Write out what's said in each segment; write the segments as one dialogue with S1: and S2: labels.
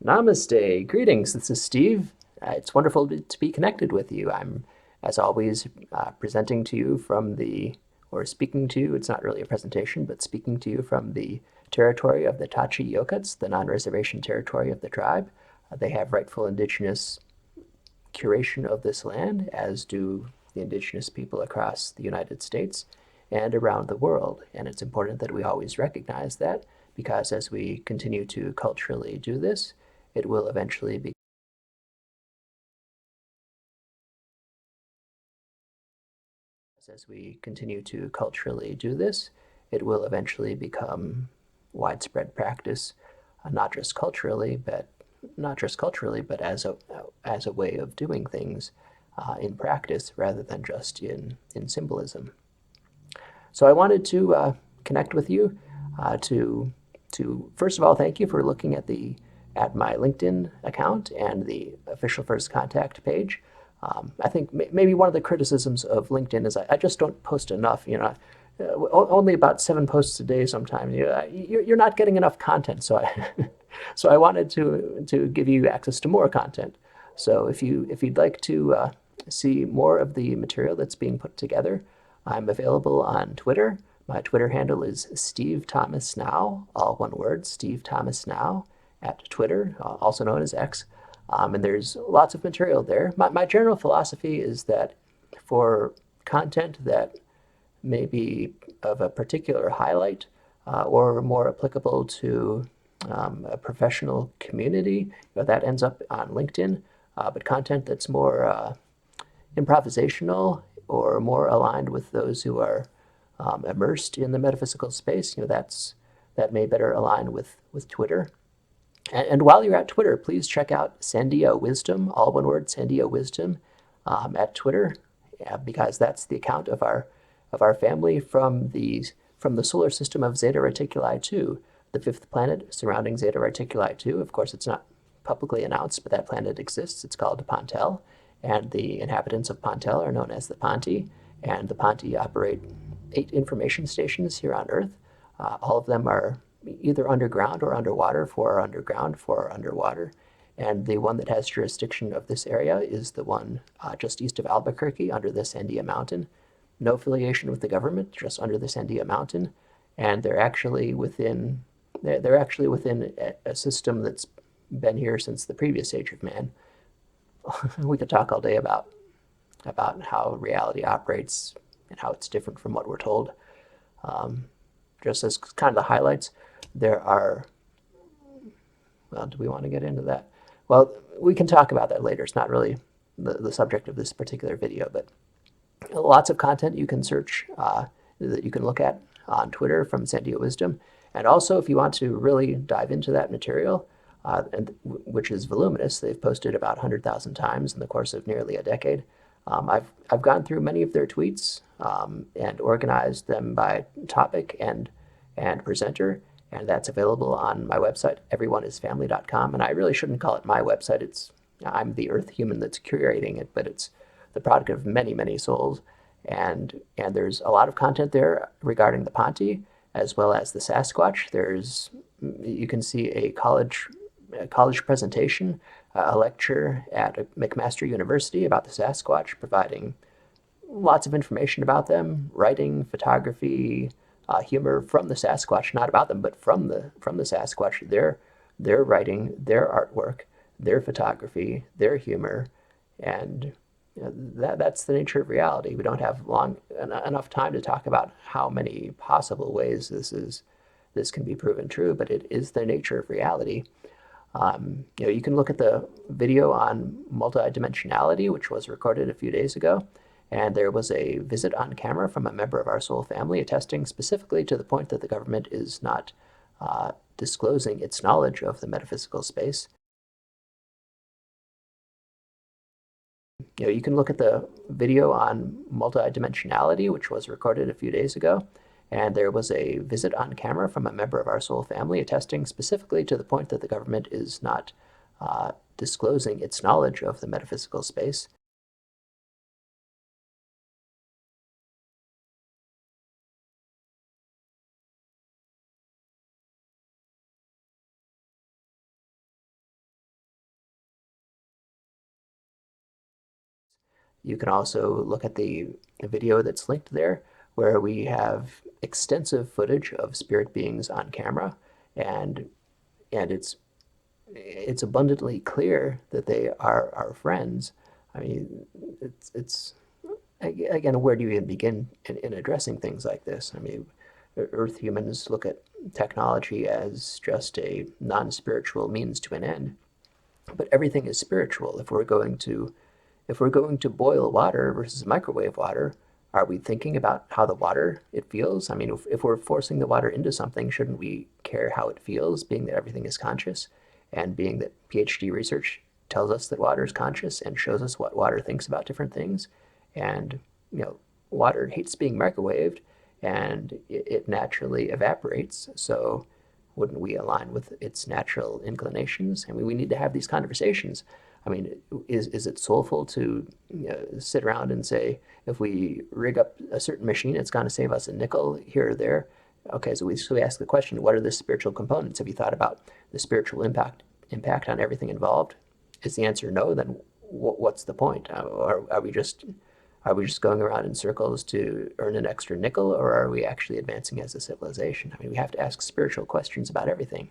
S1: Namaste. Greetings. This is Steve. It's wonderful to be connected with you. I'm, as always, presenting to you from the, or speaking to you, it's not really a presentation, but speaking to you from the territory of the Tachi Yokuts, the non-reservation territory of the tribe. They have rightful indigenous curation of this land, as do the indigenous people across the United States and around the world. And it's important that we always recognize that, because as we continue to culturally do this, it will eventually be as we continue to culturally do this, it will eventually become widespread practice, not just culturally, but as a way of doing things in practice rather than just in symbolism. So I wanted to connect with you to first of all thank you for looking at my LinkedIn account and the official first contact page. I think maybe one of the criticisms of LinkedIn is I just don't post enough. Only about 7 posts a day sometimes. You're not getting enough content, so so I wanted to give you access to more content. So if you'd like to see more of the material that's being put together, I'm available on Twitter. My Twitter handle is Steve Thomas Now, all one word, Steve Thomas Now, at Twitter, also known as X. And there's lots of material there. My general philosophy is that for content that may be of a particular highlight or more applicable to a professional community, that ends up on LinkedIn. But content that's more improvisational or more aligned with those who are immersed in the metaphysical space, that may better align with Twitter. And while you're at Twitter, please check out Sandia Wisdom, all one word, Sandia Wisdom, at Twitter, because that's the account of our family from the solar system of Zeta Reticuli 2, the 5th planet surrounding Zeta Reticuli 2. Of course, it's not publicly announced, but that planet exists. It's called Pontel, and the inhabitants of Pontel are known as the Ponti, and the Ponti operate 8 information stations here on Earth. All of them are either underground or underwater. 4 are underground, 4 are underwater. And the one that has jurisdiction of this area is the one just east of Albuquerque under the Sandia Mountain. No affiliation with the government, just under the Sandia Mountain. And they're actually within a system that's been here since the previous age of man. We could talk all day about how reality operates and how it's different from what we're told. Just as kind of the highlights, there are, well, do we want to get into that? Well, we can talk about that later. It's not really the subject of this particular video, but lots of content you can search, that you can look at on Twitter from Sandia Wisdom. And also, if you want to really dive into that material, which is voluminous, they've posted about 100,000 times in the course of nearly a decade. I've gone through many of their tweets and organized them by topic and presenter, and that's available on my website, everyoneisfamily.com. And I really shouldn't call it my website. I'm the Earth human that's curating it, but it's the product of many, many souls. And there's a lot of content there regarding the Ponti, as well as the Sasquatch. You can see a college presentation, a lecture at McMaster University about the Sasquatch, providing lots of information about them, writing, photography, humor from the Sasquatch, not about them, but from the Sasquatch, their writing, their artwork, their photography, their humor, and that's the nature of reality. We don't have enough time to talk about how many possible ways this can be proven true, but it is the nature of reality. You can look at the video on multidimensionality, which was recorded a few days ago, and there was a visit on camera from a member of our soul family attesting specifically to the point that the government is not disclosing its knowledge of the metaphysical space. You can look at the video on multidimensionality, which was recorded a few days ago, and there was a visit on camera from a member of our soul family attesting specifically to the point that the government is not disclosing its knowledge of the metaphysical space. You can also look at the video that's linked there, where we have extensive footage of spirit beings on camera, and it's abundantly clear that they are our friends. I mean, it's again, where do you even begin in addressing things like this? I mean, Earth humans look at technology as just a non-spiritual means to an end, but everything is spiritual. If we're going to boil water versus microwave water, are we thinking about how the water it feels? I mean, if we're forcing the water into something, shouldn't we care how it feels, being that everything is conscious, and being that PhD research tells us that water is conscious and shows us what water thinks about different things? And water hates being microwaved, and it naturally evaporates. So wouldn't we align with its natural inclinations? I mean, we need to have these conversations. I mean, is it soulful to sit around and say, if we rig up a certain machine, it's going to save us a nickel here or there? Okay, so we ask the question, what are the spiritual components? Have you thought about the spiritual impact on everything involved? Is the answer no? Then what's the point? Are we just going around in circles to earn an extra nickel, or are we actually advancing as a civilization? I mean, we have to ask spiritual questions about everything.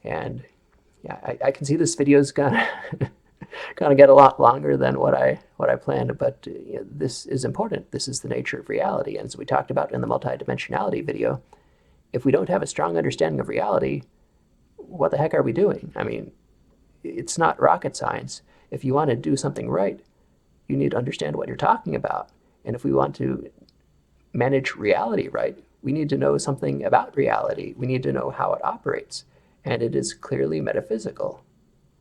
S1: And yeah, I can see this video is gonna gonna get a lot longer than what I planned, but this is important. This is the nature of reality, and as we talked about in the multidimensionality video, if we don't have a strong understanding of reality, what the heck are we doing? I mean, it's not rocket science. If you want to do something right, you need to understand what you're talking about. And if we want to manage reality right, we need to know something about reality. We need to know how it operates. And it is clearly metaphysical.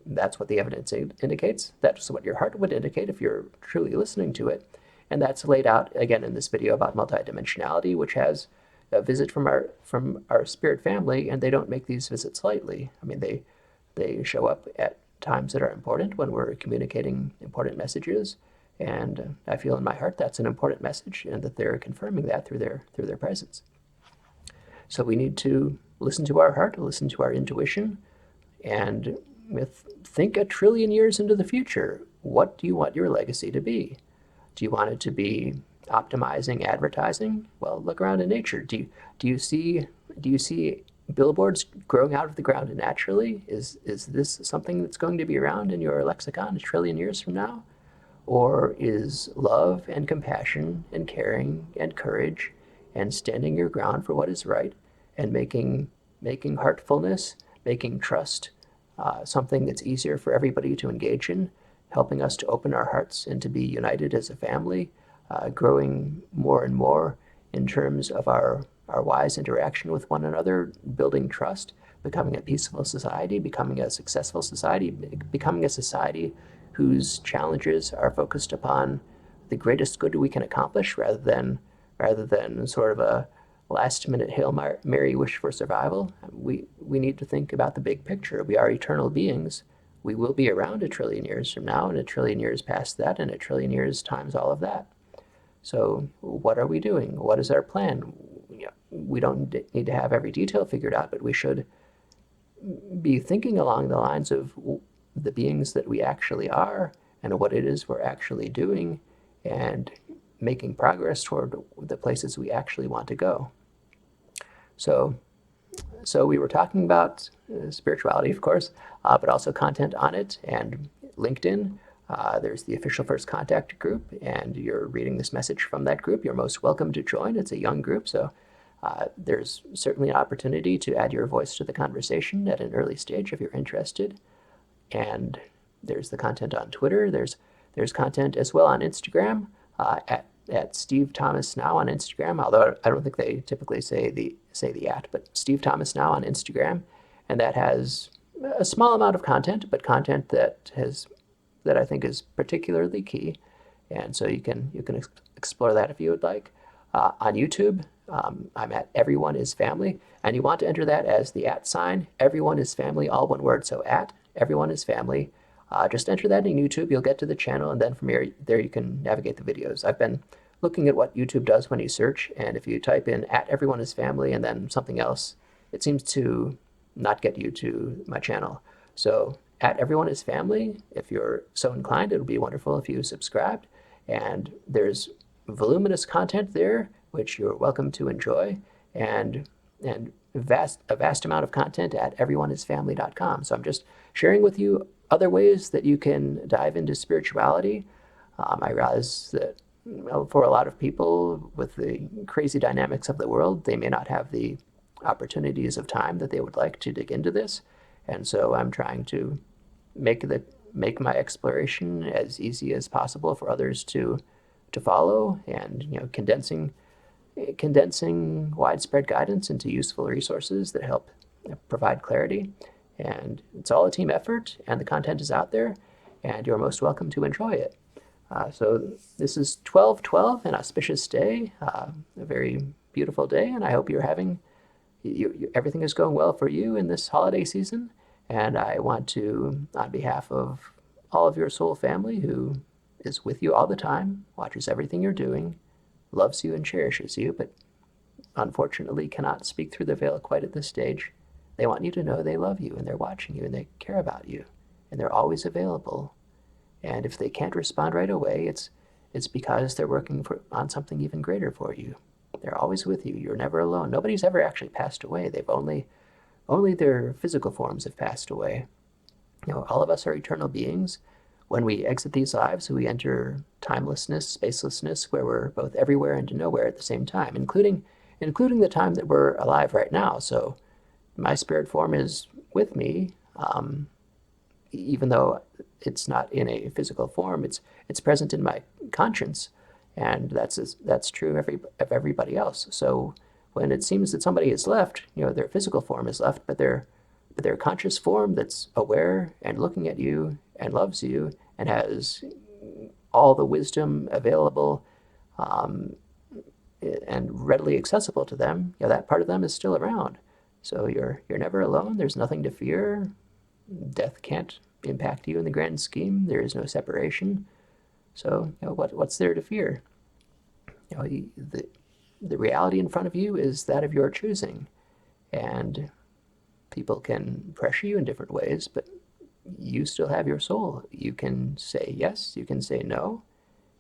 S1: That's what the evidence indicates. That's what your heart would indicate if you're truly listening to it. And that's laid out again in this video about multidimensionality, which has a visit from our spirit family, and they don't make these visits lightly. I mean, they show up at times that are important when we're communicating important messages, and I feel in my heart that's an important message, and that they're confirming that through their presence. So we need to listen to our heart, listen to our intuition, and think 1 trillion years into the future. What do you want your legacy to be? Do you want it to be optimizing advertising? Well, look around in nature. Do you see billboards growing out of the ground naturally? Is this something that's going to be around in your lexicon 1 trillion years from now? Or is love and compassion and caring and courage and standing your ground for what is right and making heartfulness, making trust something that's easier for everybody to engage in, helping us to open our hearts and to be united as a family, growing more and more in terms of our wise interaction with one another, building trust, becoming a peaceful society, becoming a successful society, becoming a society whose challenges are focused upon the greatest good we can accomplish rather than sort of a last-minute Hail Mary wish for survival. We need to think about the big picture. We are eternal beings. We will be around 1 trillion years from now, and 1 trillion years past that, and 1 trillion years times all of that. So what are we doing? What is our plan? We don't need to have every detail figured out, but we should be thinking along the lines of the beings that we actually are and what it is we're actually doing, and making progress toward the places we actually want to go. So we were talking about spirituality, of course, but also content on it, and LinkedIn. There's the official First Contact group, and you're reading this message from that group. You're most welcome to join. It's a young group, so there's certainly an opportunity to add your voice to the conversation at an early stage if you're interested. And there's the content on Twitter. There's content as well on Instagram, at Steve Thomas Now on Instagram, although I don't think they typically say the at, but Steve Thomas Now on Instagram, and that has a small amount of content, but content that I think is particularly key, and so you can explore that if you would like. On YouTube, I'm at Everyone is Family, and you want to enter that as the @ sign, Everyone is Family, all one word, so at Everyone is Family. Just enter that in YouTube, you'll get to the channel, and then from there you can navigate the videos. I've been looking at what YouTube does when you search, and if you type in at Everyone is Family and then something else, it seems to not get you to my channel. So at Everyone is Family, if you're so inclined, it would be wonderful if you subscribed. And there's voluminous content there, which you're welcome to enjoy, and a vast amount of content at everyoneisfamily.com. So I'm just sharing with you other ways that you can dive into spirituality. I realize that for a lot of people, with the crazy dynamics of the world, they may not have the opportunities of time that they would like to dig into this. And so I'm trying to make my exploration as easy as possible for others to follow, and condensing widespread guidance into useful resources that help provide clarity. And it's all a team effort, and the content is out there, and you're most welcome to enjoy it. So this is 12/12, an auspicious day, a very beautiful day, and I hope you're having everything is going well for you in this holiday season. And I want to, on behalf of all of your soul family who is with you all the time, watches everything you're doing, loves you and cherishes you, but unfortunately cannot speak through the veil quite at this stage, they want you to know they love you and they're watching you and they care about you and they're always available. And if they can't respond right away, it's because they're working on something even greater for you. They're always with you. You're never alone. Nobody's ever actually passed away. They've only their physical forms have passed away. All of us are eternal beings. When we exit these lives, we enter timelessness, spacelessness, where we're both everywhere and nowhere at the same time, including the time that we're alive right now. So my spirit form is with me, even though it's not in a physical form. It's present in my conscience, and that's true of everybody else. So when it seems that somebody is left, their physical form is left, but their conscious form that's aware and looking at you and loves you and has all the wisdom available and readily accessible to them, that part of them is still around. So you're never alone. There's nothing to fear. Death can't impact you in the grand scheme. There is no separation. So what's there to fear? The reality in front of you is that of your choosing, and people can pressure you in different ways, but you still have your soul. You can say yes, you can say no,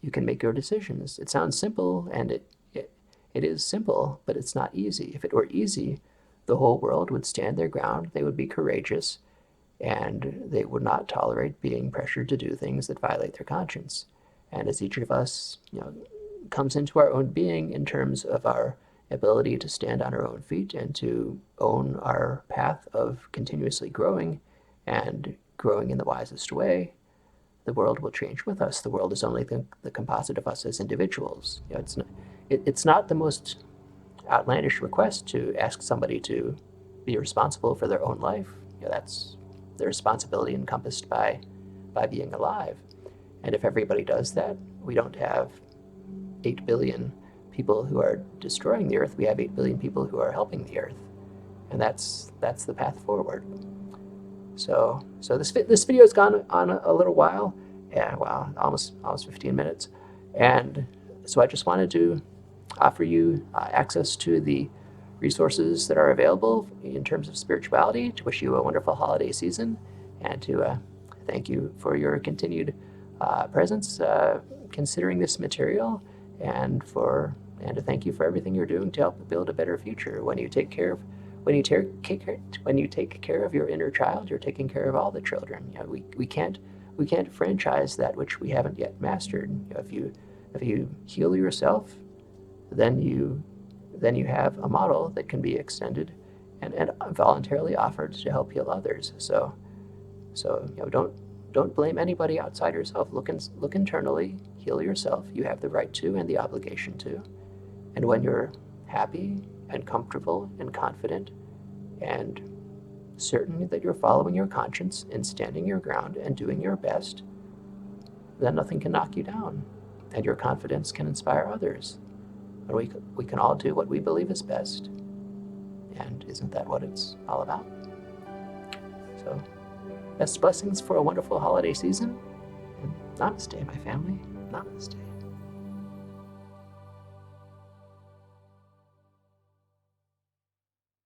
S1: you can make your decisions. It sounds simple, and it is simple, but it's not easy. If it were easy, the whole world would stand their ground, they would be courageous, and they would not tolerate being pressured to do things that violate their conscience. And as each of us, comes into our own being in terms of our ability to stand on our own feet and to own our path of continuously growing and growing in the wisest way, the world will change with us. The world is only the composite of us as individuals. It's not the most outlandish request to ask somebody to be responsible for their own life. That's the responsibility encompassed by being alive. And if everybody does that, we don't have 8 billion people who are destroying the earth. We have 8 billion people who are helping the earth. And that's the path forward. So this video has gone on a little while. Yeah, wow, almost 15 minutes. And so I just wanted to offer you access to the resources that are available in terms of spirituality, to wish you a wonderful holiday season, and to thank you for your continued presence, considering this material, and to thank you for everything you're doing to help build a better future. When you take care of your inner child, you're taking care of all the children. We can't franchise that which we haven't yet mastered. If you heal yourself, then you have a model that can be extended and voluntarily offered to help heal others. So don't blame anybody outside yourself. Look internally, heal yourself. You have the right to and the obligation to. And when you're happy and comfortable and confident and certain that you're following your conscience and standing your ground and doing your best, then nothing can knock you down, and your confidence can inspire others. And we can all do what we believe is best. And isn't that what it's all about? So, best blessings for a wonderful holiday season. And namaste, my family. Namaste.